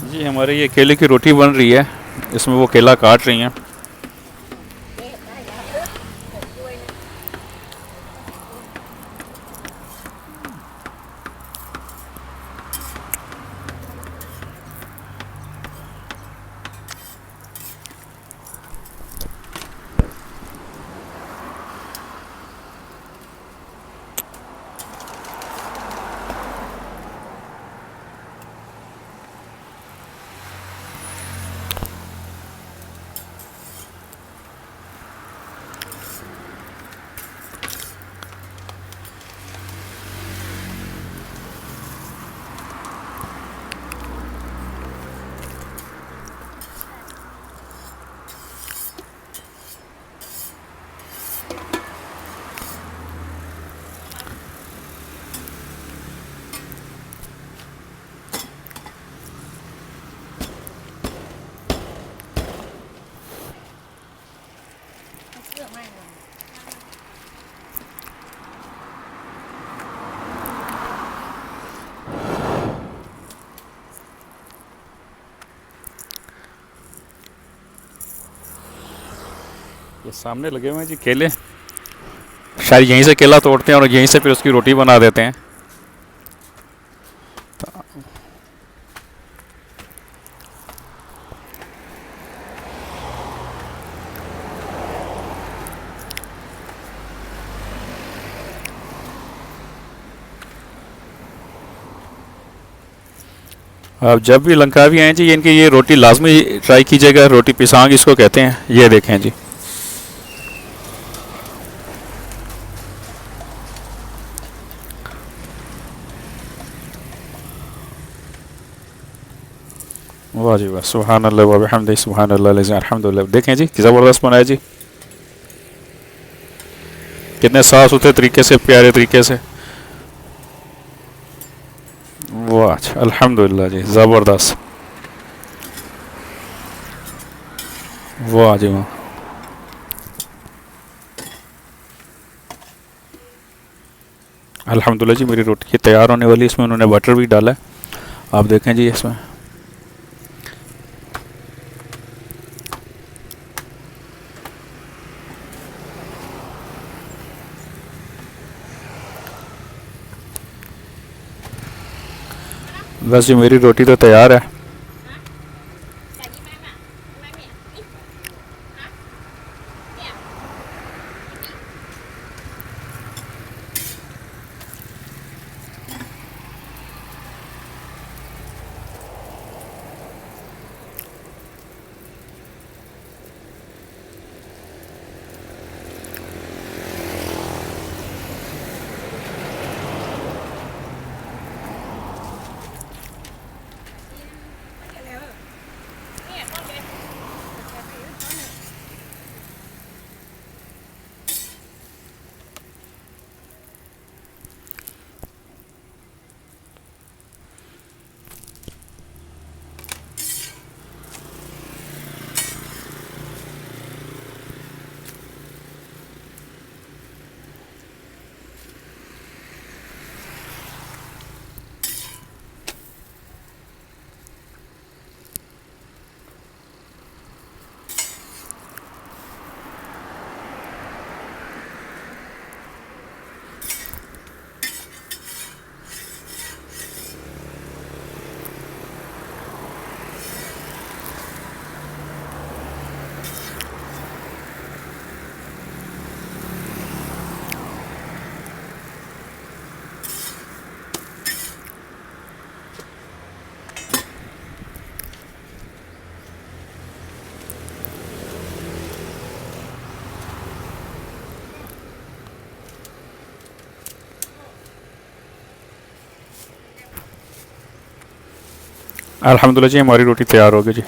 जी हमारे ये केले की रोटी बन रही है। इसमें वो केला काट रही हैं। ये सामने लगे हुए हैं जी केले। शायद यहीं से केला तोड़ते हैं और यहीं से फिर उसकी रोटी बना देते हैं। आप जब भी लंकावी आए जी इनकी ये रोटी लाजमी ट्राई कीजिएगा। रोटी पिसांग इसको कहते हैं। ये देखें जी। वाह जी वाह, सुभान अल्लाह व बिहम्दिही, सुभान अल्लाह अल्हम्दुलिल्लाह। देखें जी ज़बरदस्त बनाया जी। कितने साफ सुथरे तरीके से, प्यारे तरीके से। वाह जी, अल्हम्दुलिल्लाह जी, ज़बरदस्त। वाह जी वाह। अल्हम्दुलिल्लाह जी, मेरी रोटी तैयार होने वाली। इसमें उन्होंने बटर भी डाला है। आप देखें जी इसमें। बस जी मेरी रोटी तो तैयार है। अल्हम्दुलिल्लाह जी, हमारी रोटी तैयार हो गई जी।